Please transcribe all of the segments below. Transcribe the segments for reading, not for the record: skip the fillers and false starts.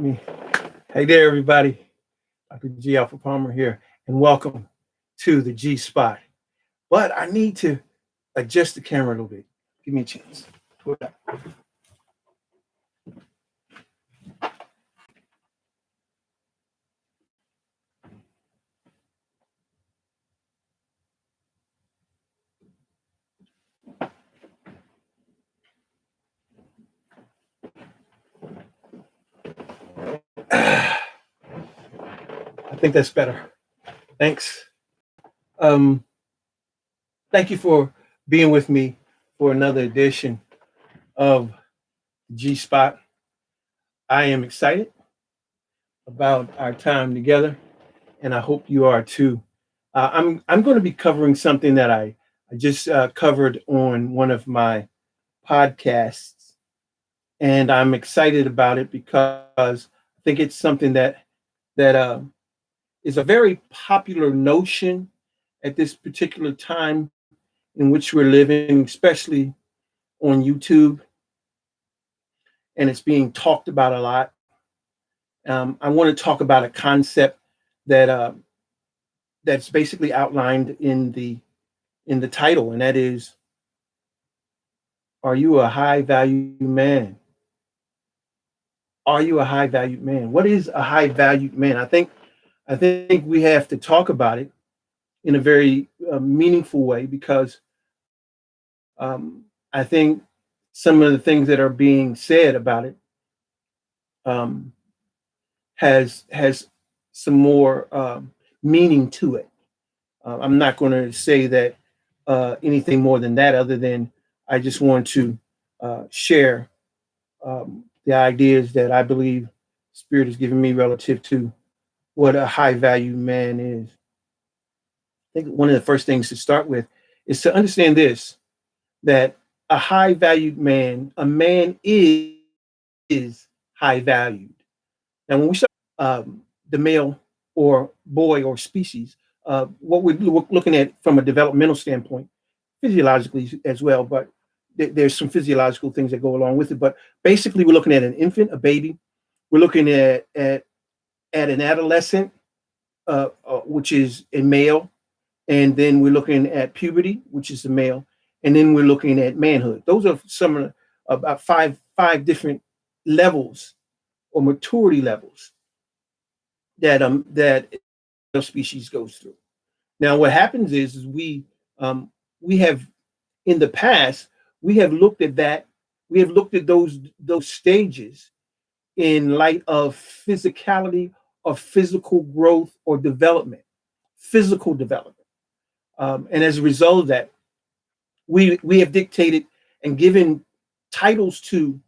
me. Hey there, everybody. Dr. G. Alpha Palmer here, and welcome to the G Spot. But I need to adjust the camera a little bit. Give me a chance. Pull it up. I think that's better. Thanks. Um, Thank you for being with me for another edition of G Spot. I am excited about our time together, and I hope you are too. I'm going to be covering something that I just covered on one of my podcasts, and I'm excited about it because I think it's something that is a very popular notion at this particular time in which we're living, especially on YouTube, and it's being talked about a lot. I want to talk about a concept that that's basically outlined in the title, and that is, are you a high value man? Are you a high valued man? What is a high valued man? I think we have to talk about it in a very meaningful way because I think some of the things that are being said about it um, has some more meaning to it. I'm not going to say that anything more than that, other than I just want to share the ideas that I believe Spirit has given me relative to what a high value man is. I think one of the first things to start with is to understand this, that a high valued man, a man is high valued. And when we start the male or boy or species, what we're looking at from a developmental standpoint, physiologically as well, but there's some physiological things that go along with it. But basically, we're looking at an infant, a baby. We're looking at an adolescent, which is a male, and then we're looking at puberty, which is a male, and then we're looking at manhood. Those are some of about five different levels or maturity levels that a species goes through. Now, what happens is we have in the past we have looked at that we have looked at those stages in light of physicality or physical growth or development, physical development. And as a result of that, we have dictated and given titles to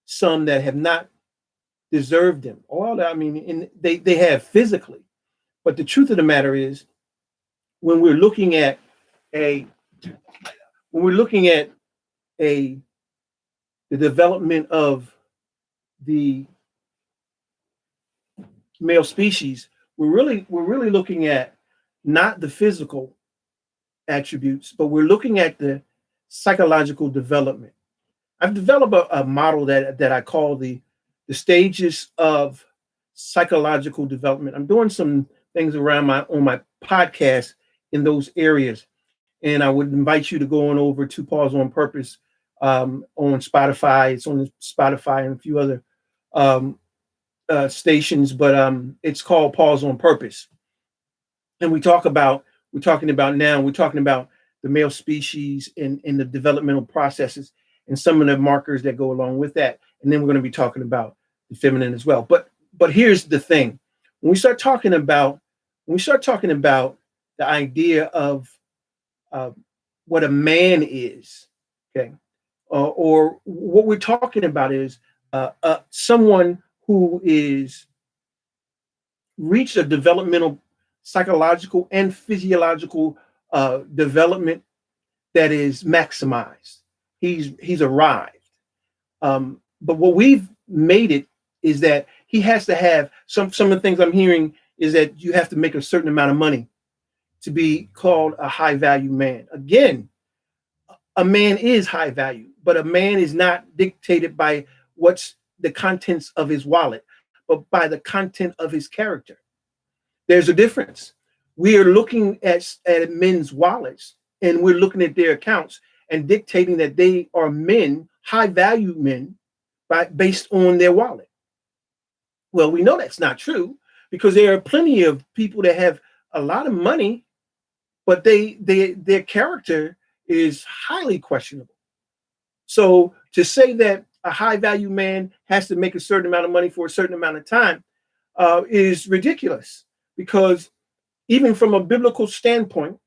some that have not deserved them. Well, I mean, they have physically, but the truth of the matter is, when we're looking at a when we're looking at a the development of the male species, we're really looking at not the physical attributes, but we're looking at the psychological development. I've developed a model that I call the stages of psychological development. I'm doing some things around my on my podcast in those areas, and I would invite you to go on over to Pause on Purpose on Spotify. It's on Spotify and a few other um, stations, but it's called Pause on Purpose. And we're talking about the male species and the developmental processes and some of the markers that go along with that. And then we're going to be talking about the feminine as well. But here's the thing: when we start talking about the idea of uh, what a man is, okay, or what we're talking about is someone who is reached a developmental, psychological, and physiological development that is maximized. He's arrived. But what we've made it is that he has to have some of the things I'm hearing is that you have to make a certain amount of money to be called a high value man. Again, a man is high value, but a man is not dictated by what's the contents of his wallet, but by the content of his character. There's a difference. We are looking at men's wallets, and we're looking at their accounts and dictating that they are men, high value men, based on their wallet. Well, we know that's not true, because there are plenty of people that have a lot of money, but their character is highly questionable. So to say that a high value man has to make a certain amount of money for a certain amount of time is ridiculous, because even from a biblical standpoint,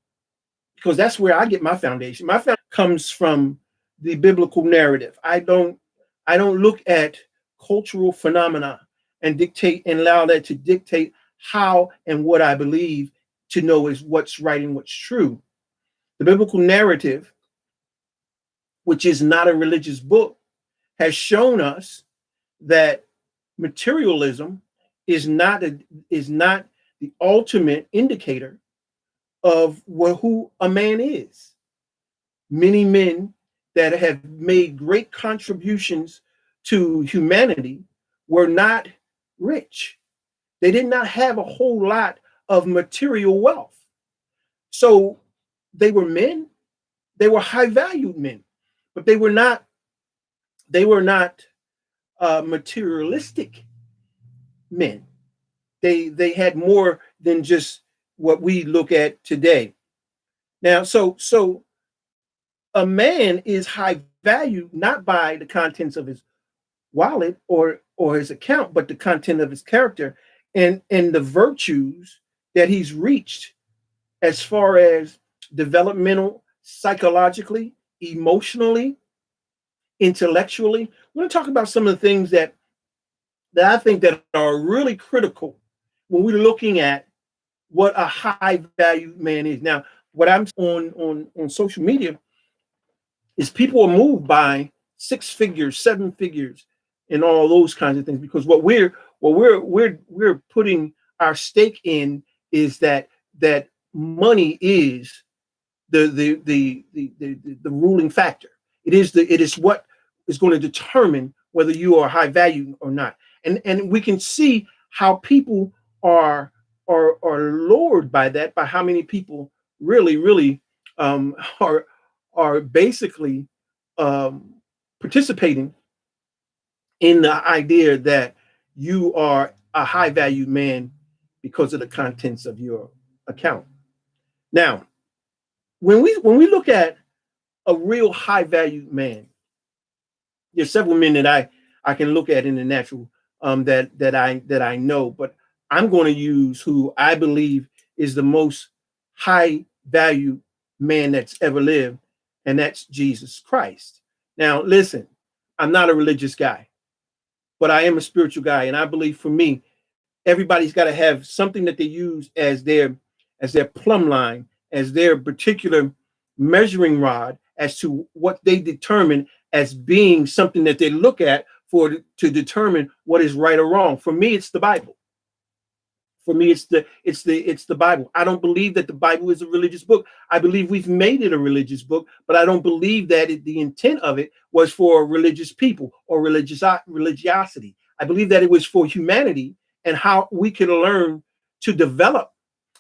because that's where I get my foundation. My foundation comes from the biblical narrative. I don't look at cultural phenomena and dictate and allow that to dictate how and what I believe to know is what's right and what's true. The biblical narrative, which is not a religious book, has shown us that materialism is not the ultimate indicator of who a man is. Many men that have made great contributions to humanity were not rich. They did not have a whole lot of material wealth. So they were men, they were high valued men, but they were not materialistic men. They had more than just what we look at today. Now, so a man is high value not by the contents of his wallet or his account, but the content of his character and the virtues that he's reached as far as developmental, psychologically, emotionally, intellectually. We're going to talk about some of the things that I think that are really critical when we're looking at what a high value man is. Now, what I'm on social media is people are moved by six figures, seven figures, and all those kinds of things, because what we're putting our stake in is that money is the ruling factor. It is what is going to determine whether you are high value or not. And we can see how people are lured by that, by how many people really are basically um, participating in the idea that you are a high value man because of the contents of your account. Now, when we look at a real high value man, there's several men that I can look at in the natural, that I know, but I'm going to use who I believe is the most high value man that's ever lived, and that's Jesus Christ. Now, listen, I'm not a religious guy, but I am a spiritual guy, and I believe for me, everybody's got to have something that they use as their plumb line, as their particular measuring rod, as to what they determine as being something that they look at to determine what is right or wrong. For me, it's the Bible. For me, it's the Bible. I don't believe that the Bible is a religious book. I believe we've made it a religious book, but I don't believe that the intent of it was for religious people or religiosity. I believe that it was for humanity, and how we could learn to develop,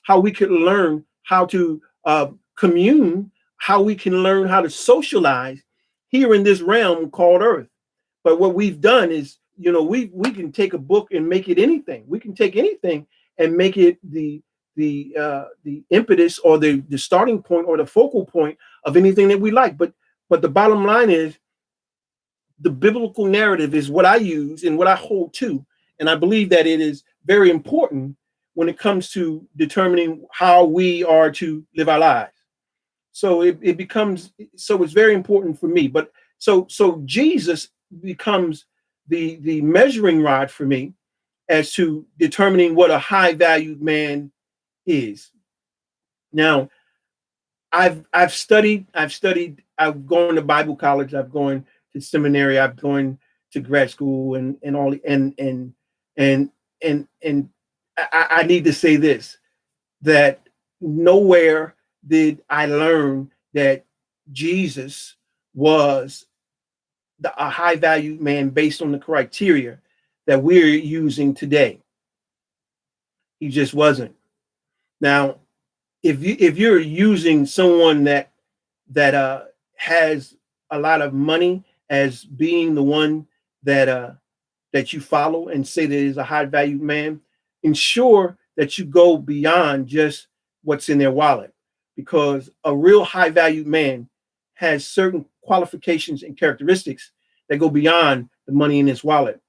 how we could learn how to commune, how we can learn how to socialize here in this realm called Earth. But what we've done is, we can take a book and make it anything. We can take anything and make it the impetus or the starting point or the focal point of anything that we like. But the bottom line is, the biblical narrative is what I use and what I hold to, and I believe that it is very important when it comes to determining how we are to live our lives. So it's very important for me. But so Jesus becomes the measuring rod for me as to determining what a high valued man is. Now, I've gone to Bible college, I've gone to seminary, I've gone to grad school, and all, and I need to say this, that nowhere did I learn that Jesus was a high value man based on the criteria that we're using today. He just wasn't. Now, if you're using someone that has a lot of money as being the one that you follow and say that is a high value man, ensure that you go beyond just what's in their wallet, because a real high value man has certain qualifications and characteristics that go beyond the money in his wallet.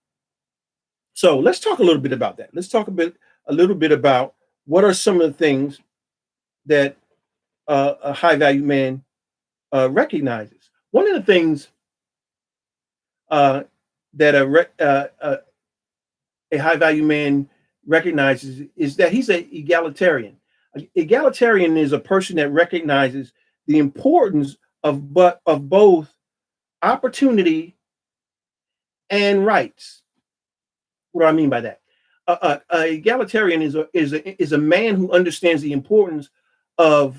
So let's talk a little bit about that. Let's talk a little bit about what are some of the things that a high value man recognizes. One of the things uh, that a high value man recognizes is that he's an egalitarian. Egalitarian is a person that recognizes the importance of both opportunity and rights. What do I mean by that? A egalitarian is a man who understands the importance of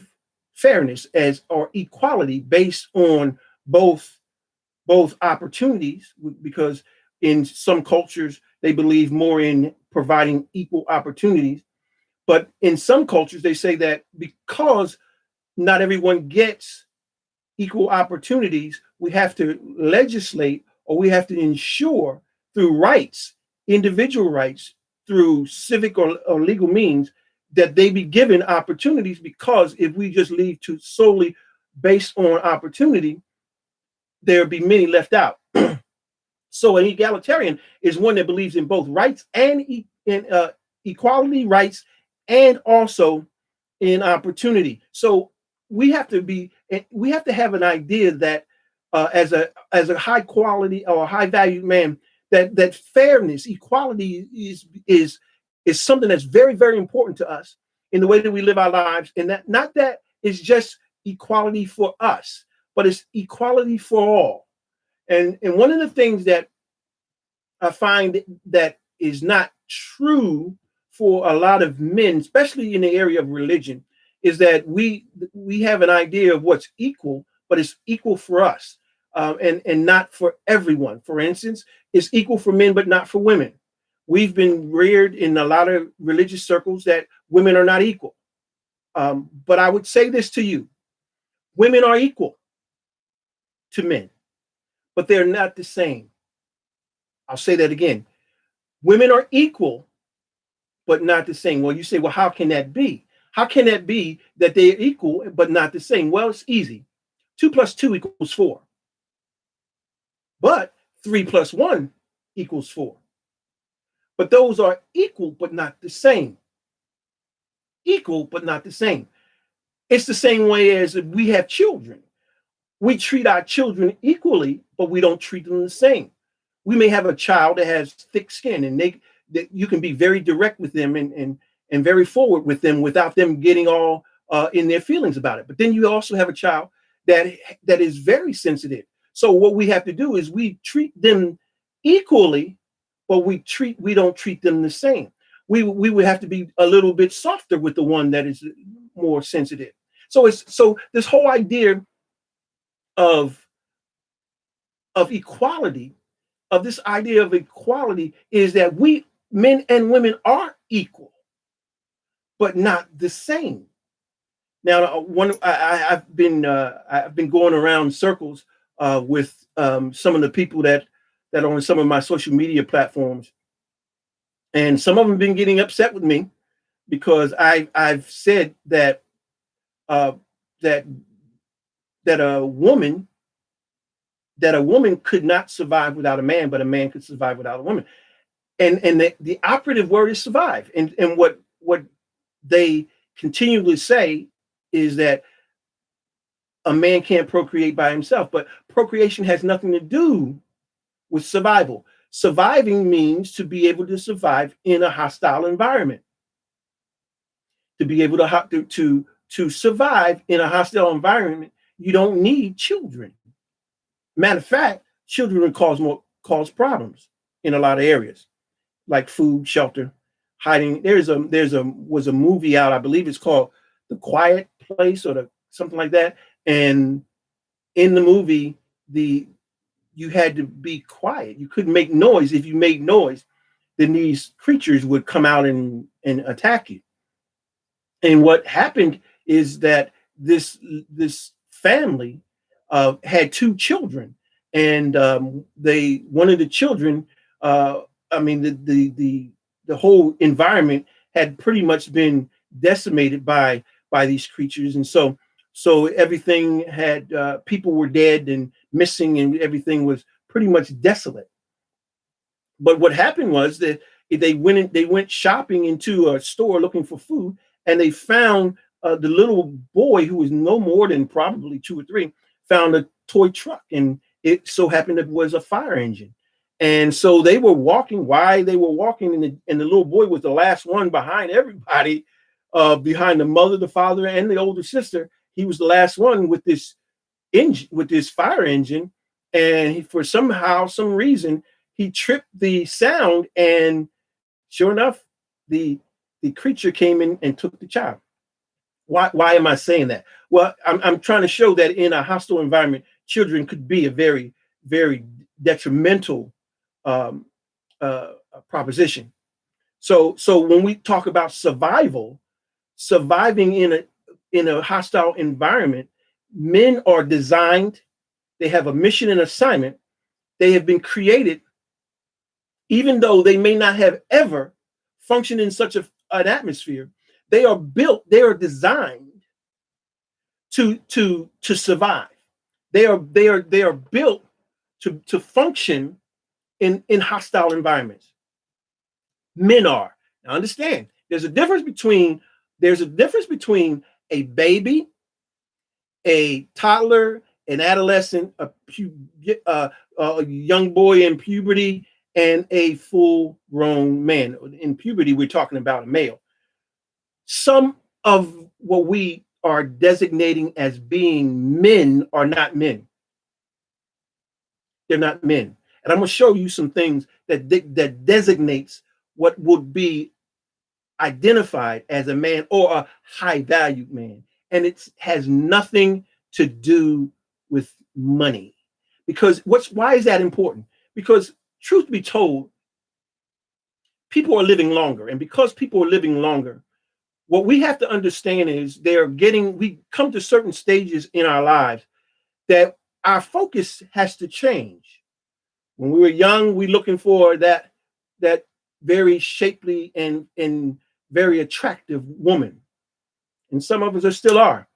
fairness as or equality based on both both opportunities, because in some cultures they believe more in providing equal opportunities, but in some cultures they say that because not everyone gets equal opportunities, we have to legislate or we have to ensure through rights, individual rights, through civic or legal means, that they be given opportunities. Because if we just leave to solely based on opportunity, there will be many left out. So an egalitarian is one that believes in both rights and equality, rights, and also in opportunity. So we have to have an idea that as a high quality or high value man, that fairness, equality is something that's very, very important to us in the way that we live our lives, and that not that it's just equality for us, but it's equality for all. And one of the things that I find that is not true for a lot of men, especially in the area of religion, is that we have an idea of what's equal, but it's equal for us, and not for everyone. For instance, it's equal for men, but not for women. We've been reared in a lot of religious circles that women are not equal. But I would say this to you: women are equal to men, but they're not the same. I'll say that again: women are equal, but not the same. Well, you say, well, how can that be? How can that be that they're equal but not the same? Well, it's easy. 2 plus 2 equals 4. But 3 plus 1 equals 4. But those are equal but not the same. Equal but not the same. It's the same way as if we have children. We treat our children equally, but we don't treat them the same. We may have a child that has thick skin, and that you can be very direct with them and very forward with them without them getting all in their feelings about it. But then you also have a child that is very sensitive. So what we have to do is we treat them equally, but we don't treat them the same. We would have to be a little bit softer with the one that is more sensitive. So this whole idea of equality, of this idea of equality, is that we men and women are equal, but not the same. Now, I've been going around circles with some of the people that are on some of my social media platforms, and some of them have been getting upset with me because I've said uh, that that a woman could not survive without a man, but a man could survive without a woman. And the operative word is survive. And what they continually say is that a man can't procreate by himself, but procreation has nothing to do with survival. Surviving means to be able to survive in a hostile environment. To be able to survive in a hostile environment, you don't need children. Matter of fact, children cause problems in a lot of areas, like food, shelter, hiding. There's a was a movie out, I believe it's called The Quiet Place or something like that. And in the movie, the you had to be quiet. You couldn't make noise. If you made noise, then these creatures would come out and attack you. And what happened is that this family had two children, and they one of the children, uh, I mean, the whole environment had pretty much been decimated by these creatures, and so everything had people were dead and missing, and everything was pretty much desolate. But what happened was that they went shopping into a store looking for food, and they found the little boy who was no more than probably 2 or 3 found a toy truck, and it so happened it was a fire engine. And so they were walking. Why they were walking, and the little boy was the last one behind everybody, behind the mother, the father, and the older sister. He was the last one with this engine, with this fire engine, and for somehow, some reason, he tripped the sound, and sure enough, the the creature came in and took the child. Why am I saying that? Well, I'm trying to show that in a hostile environment, children could be a very detrimental um, proposition. So when we talk about survival, surviving in a hostile environment, men are designed. They have a mission and assignment. They have been created, even though they may not have ever functioned in such an atmosphere. They are built. They are designed to survive. They are built to function in hostile environments. Men are. Now understand, there's a difference between a baby, a toddler, an adolescent, a young boy in puberty, and a full-grown man. In puberty, we're talking about a male. Some of what we are designating as being men are not men. They're not men. And I'm going to show you some things that designates what would be identified as a man or a high valued man. And it has nothing to do with money. Because why is that important? Because truth be told, people are living longer. And because people are living longer, what we have to understand is we come to certain stages in our lives that our focus has to change. When we were young, we looking for that very shapely and very attractive woman. And some of us are still are,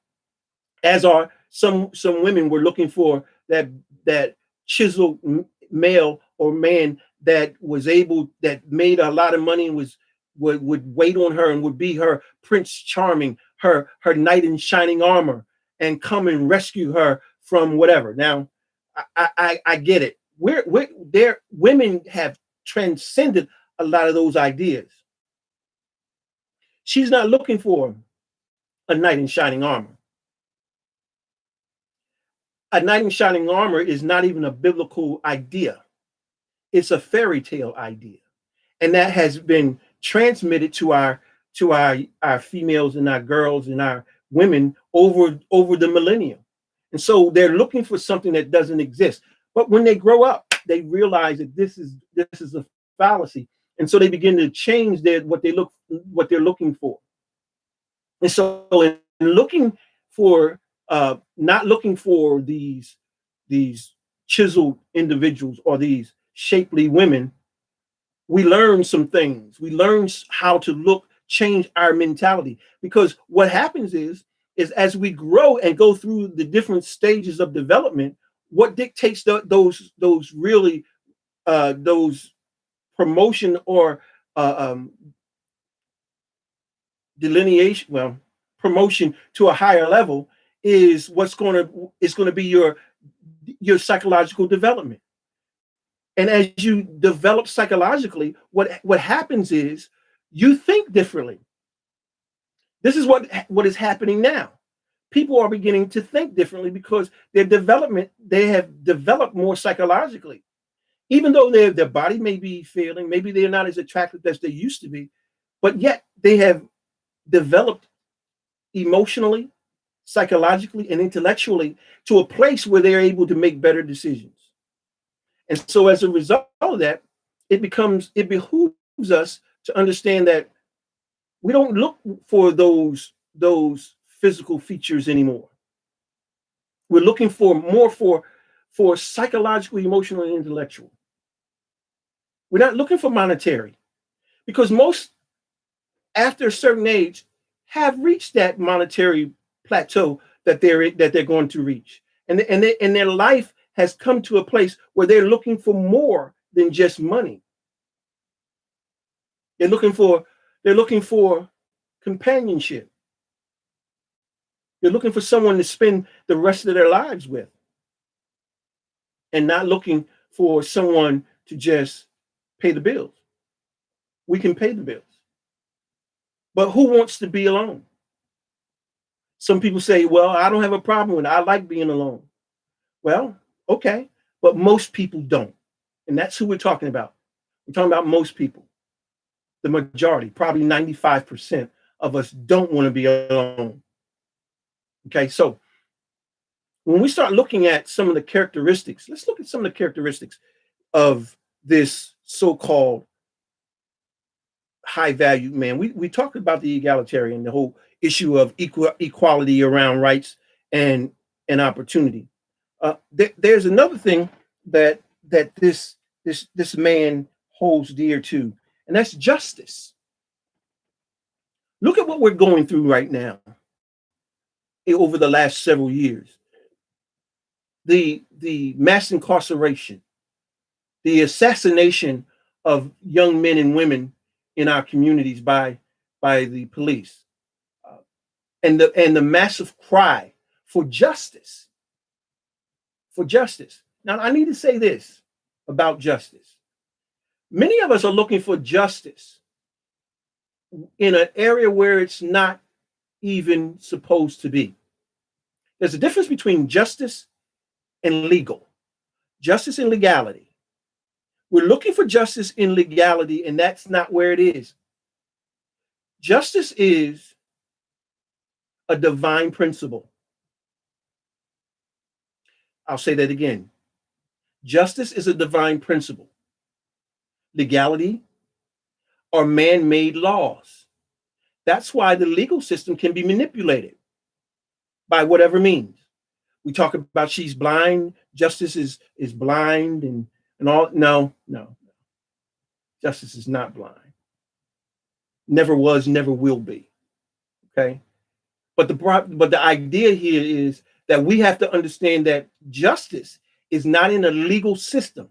as are some women were looking for that chiseled male or man that made a lot of money and would wait on her and would be her Prince Charming, her knight in shining armor, and come and rescue her from whatever. Now, I get it. We're there. Women have transcended a lot of those ideas. She's not looking for a knight in shining armor. A knight in shining armor is not even a biblical idea. It's a fairy tale idea, and that has been transmitted to our females and our girls and our women over the millennium. And so they're looking for something that doesn't exist. But when they grow up, they realize that this is a fallacy, and so they begin to change what they're looking for. And so in looking for not looking for these chiseled individuals or these shapely women, we learn some things. We learn how to change our mentality. Because what happens is as we grow and go through the different stages of development, what dictates those really those promotion or delineation, well, promotion to a higher level is going to be your psychological development. And as you develop psychologically, what happens is you think differently. This is what is happening now. People are beginning to think differently because they have developed more psychologically. Even though their body may be failing, maybe they're not as attractive as they used to be, but yet they have developed emotionally, psychologically, and intellectually to a place where they're able to make better decisions. And so as a result of that, it behooves us to understand that we don't look for those physical features anymore. We're looking for more for psychological, emotional, and intellectual. We're not looking for monetary because most, after a certain age, have reached that monetary plateau that they're going to reach, and their life has come to a place where they're looking for more than just money. They're looking for they're looking for companionship. They're looking for someone to spend the rest of their lives with, and not looking for someone to just pay the bills. We can pay the bills, but who wants to be alone? Some people say, "Well, I don't have a problem with it. I like being alone." Well, okay, but most people don't, and that's who we're talking about. We're talking about most people. The majority, probably 95% of us don't want to be alone. Okay, so when we start looking at some of the characteristics, let's look at some of the characteristics of this so-called high value man. We talked about the egalitarian, the whole issue of equality around rights and opportunity. There's another thing that this man holds dear to, and that's justice. Look at what we're going through right now over the last several years. The mass incarceration, the assassination of young men and women in our communities by the police, and the massive cry for justice. For justice. Now, I need to say this about justice. Many of us are looking for justice in an area where it's not even supposed to be. There's a difference between justice and legal. Justice and legality. We're looking for justice in legality, and that's not where it is. Justice is a divine principle. I'll say that again. Justice is a divine principle. Legality are man-made laws. That's why the legal system can be manipulated by whatever means. We talk about she's blind, justice is blind and all. No. Justice is not blind. Never was, never will be. Okay? But the idea here is that we have to understand that justice is not in a legal system.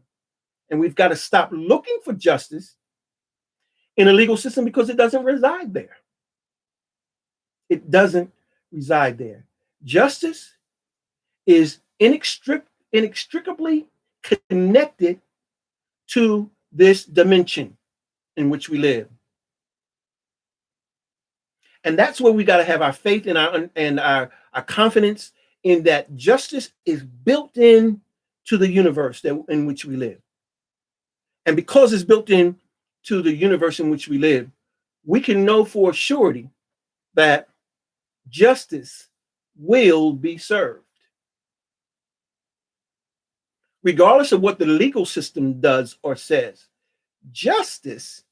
And we've got to stop looking for justice in a legal system because it doesn't reside there. It doesn't reside there. Justice is inextricably connected to this dimension in which we live. And that's where we got to have our faith and our confidence in that justice is built in to the universe in which we live. And because it's built in to the universe in which we live, we can know for surety that justice will be served. Regardless of what the legal system does or says, justice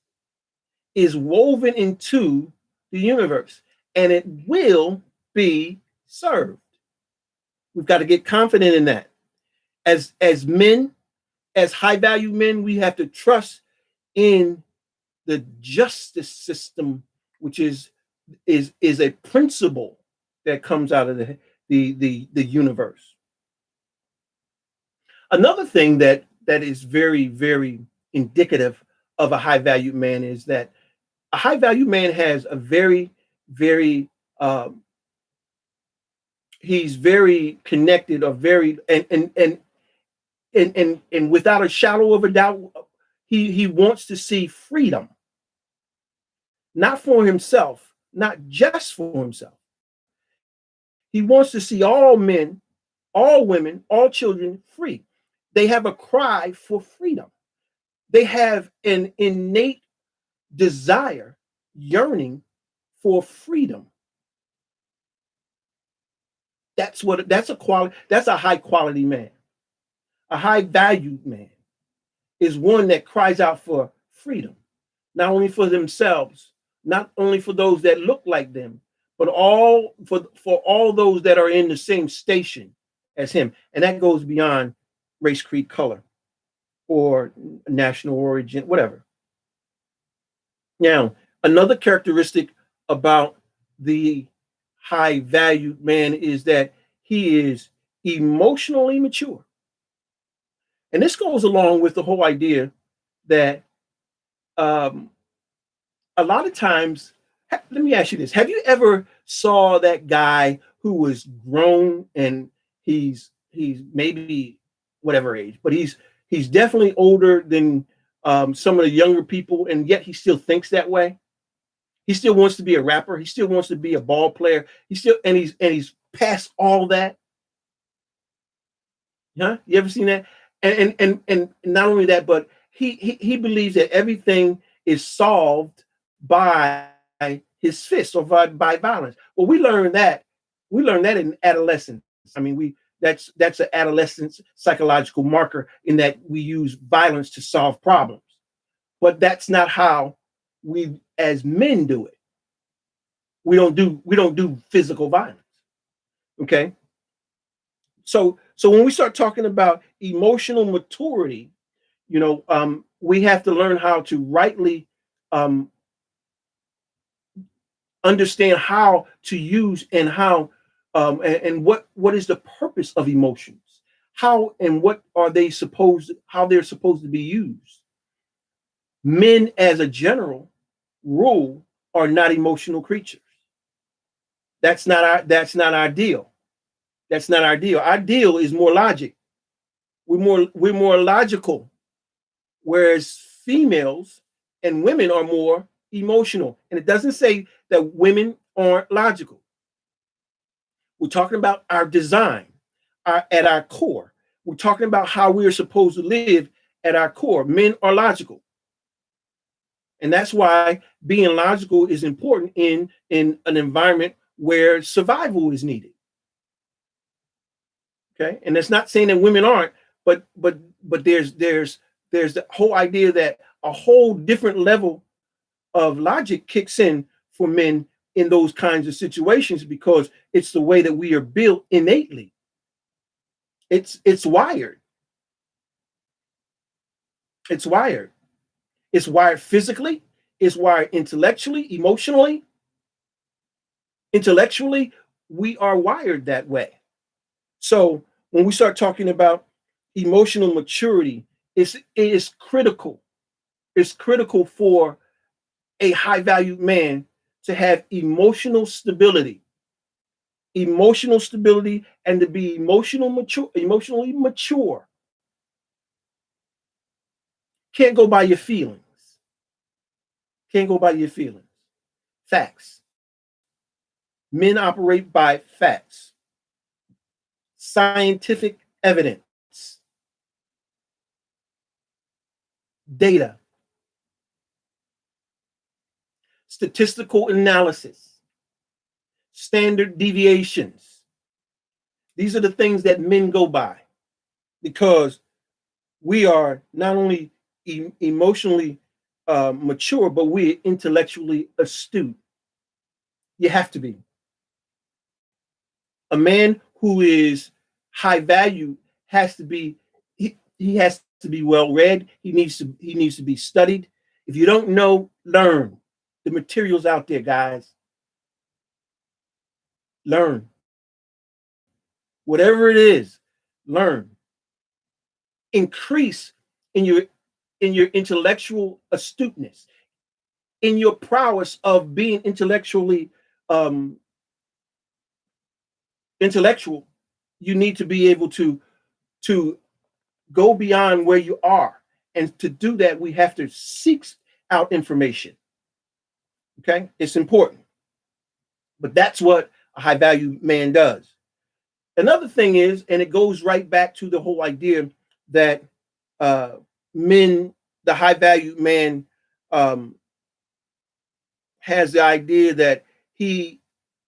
is woven into the universe and it will be served. We've got to get confident in that. As men, as high value men, we have to trust in the justice system, which is a principle that comes out of the universe. Another thing that is very, very indicative of a high value man is that a high value man has a very, very he's very connected or very and without a shadow of a doubt, he wants to see freedom, not for himself, not just for himself. He wants to see all men, all women, all children free. They have a cry for freedom. They have an innate desire, yearning for freedom. That's a high quality man. A high valued man is one that cries out for freedom, not only for themselves, not only for those that look like them, but all for all those that are in the same station as him. And that goes beyond race, creed, color, or national origin, whatever. Now, another characteristic about the high valued man is that he is emotionally mature. And this goes along with the whole idea that um, a lot of times, let me ask you this. Have you ever saw that guy who was grown and he's maybe whatever age, but he's definitely older than some of the younger people, and yet he still thinks that way? He still wants to be a rapper. He still wants to be a ball player. He's past all that. Huh? You ever seen that? And not only that, but he believes that everything is solved by his fist or by violence. Well, we learned that in adolescence. I mean, we that's an adolescent psychological marker in that we use violence to solve problems. But that's not how we as men do it. We don't do physical violence. Okay. So when we start talking about emotional maturity, we have to learn how to rightly um, understand how to use and how and what is the purpose of emotions, how and what are they supposed how they're supposed to be used. Men, as a general rule, are not emotional creatures. That's not our deal. That's not our deal. Our deal is more logic. We're more logical, whereas females and women are more emotional. And it doesn't say that women aren't logical. We're talking about our design, at our core. We're talking about how we are supposed to live at our core. Men are logical. And that's why being logical is important in an environment where survival is needed. Okay. And that's not saying that women aren't, but there's the whole idea that a whole different level of logic kicks in for men in those kinds of situations because it's the way that we are built innately. It's wired. It's wired. It's wired physically, it's wired intellectually, emotionally. Intellectually, we are wired that way. So when we start talking about emotional maturity, it is critical. It's critical for a high valued man to have emotional stability, and to be emotionally mature. Can't go by your feelings. Can't go by your feelings. Facts. Men operate by facts, scientific evidence, data, statistical analysis, standard deviations. These are the things that men go by because we are not only emotionally mature, but we're intellectually astute. You have to be. A man who is high value has to be he has to be well read. He needs to be studied. If you don't know, learn. The materials out there, guys. Learn. Whatever it is, learn. Increase in your intellectual astuteness, in your prowess of being um intellectual. You need to be able to go beyond where you are. And to do that, we have to seek out information. Okay? It's important. But that's what a high value man does. Another thing is, and it goes right back to the whole idea that uh, men, the high value man, um, has the idea that he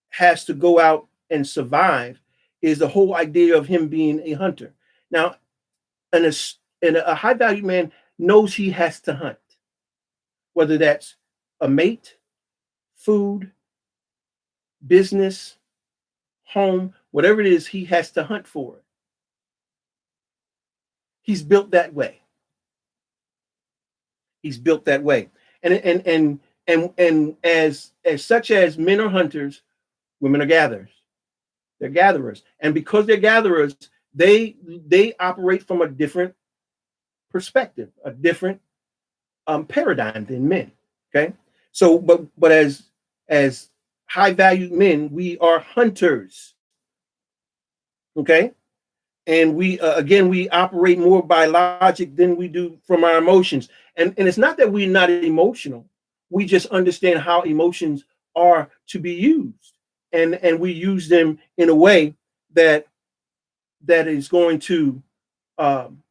has to go out and survive, is the whole idea of him being a hunter. Now, and a high value man knows he has to hunt. whether that's a mate, food, business, home, whatever it is, he has to hunt for it. He's built that way. He's built that way. And as such as men are hunters, women are gatherers. They're gatherers. And because they're gatherers, they operate from a different perspective, a different paradigm than men. Okay. So but as high valued men, we are hunters. Okay. And we again we operate more by logic than we do from our emotions. And it's not that we're not emotional, we just understand how emotions are to be used, and we use them in a way that is going to um,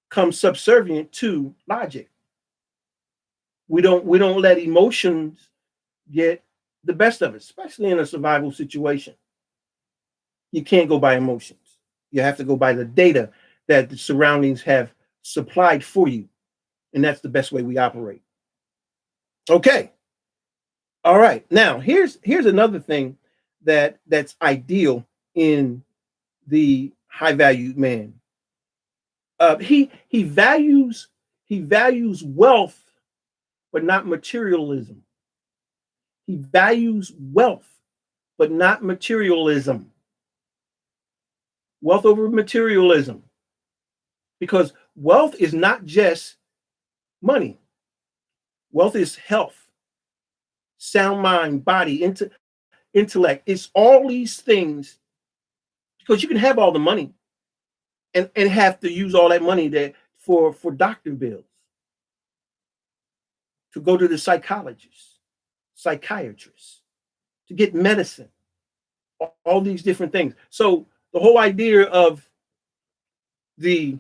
come subservient to logic. We don't let emotions get the best of us, especially in a survival situation. You can't go by emotions. You have to go by the data that the surroundings have supplied for you. And that's the best way we operate. Okay. All right. Now, here's another thing that's ideal in the high valued man. He values wealth, but not materialism. He values wealth, but not materialism. Wealth over materialism, because wealth is not just money. Wealth is health, sound mind, body, intellect. It's all these things, because you can have all the money and have to use all that money that for doctor bills, to go to the psychologist, psychiatrist, to get medicine, all these different things. So the whole idea of the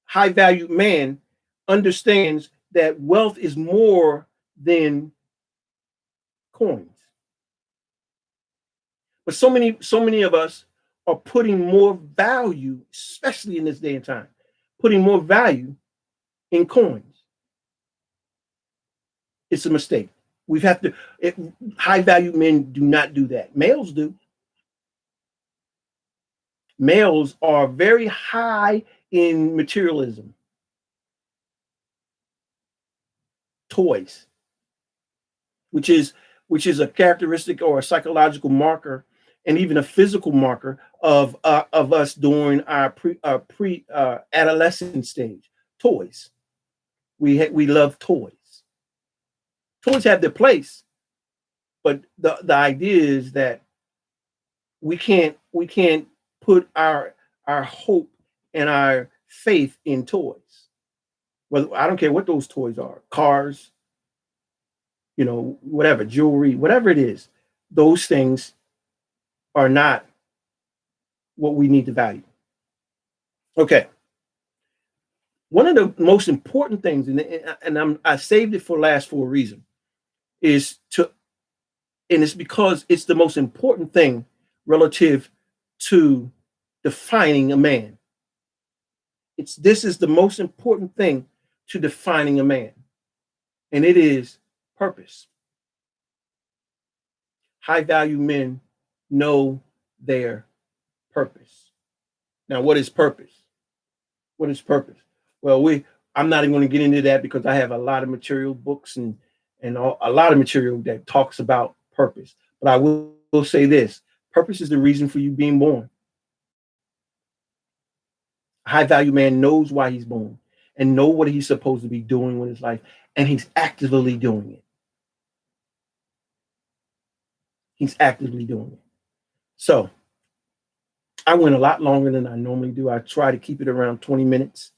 high value man understands that wealth is more than coins. But so many of us are putting more value, especially in this day and time, putting more value in coins. It's a mistake. We've have to high value men do not do that. Males do. Males are very high in materialism, toys, which is a characteristic or a psychological marker, and even a physical marker of us during our pre adolescent stage. Toys. We love toys. Toys have their place, but the idea is that we can't put our hope and our faith in toys. Well, I don't care what those toys are, cars, whatever, jewelry, whatever it is, those things are not what we need to value. Okay. One of the most important things, and I saved it for last for a reason, is to, and it's because it's the most important thing relative to defining a man. This is the most important thing to defining a man, and it is purpose. High value men know their purpose. Now, what is purpose? What is purpose? Well, I'm not even going to get into that because I have a lot of material books and a lot of material that talks about purpose. But I will say this: purpose is the reason for you being born. A high value man knows why he's born and know what he's supposed to be doing with his life, and he's actively doing it. He's actively doing it. So I went a lot longer than I normally do. I try to keep it around 20 minutes,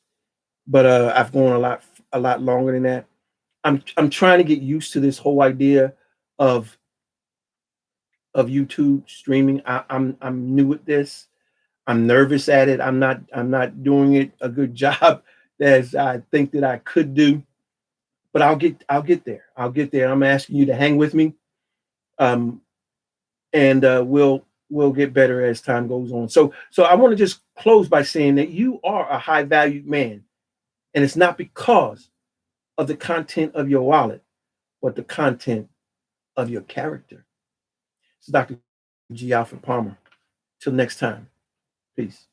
but I've gone a lot longer than that. I'm trying to get used to this whole idea of YouTube streaming. I'm new at this. I'm nervous at it. I'm not doing it a good job as I think that I could do, but I'll get there. I'll get there. I'm asking you to hang with me, and we'll get better as time goes on. So I want to just close by saying that you are a high valued man, and it's not because of the content of your wallet, but the content of your character. It's Dr. G. Alfred Palmer. Till next time, peace.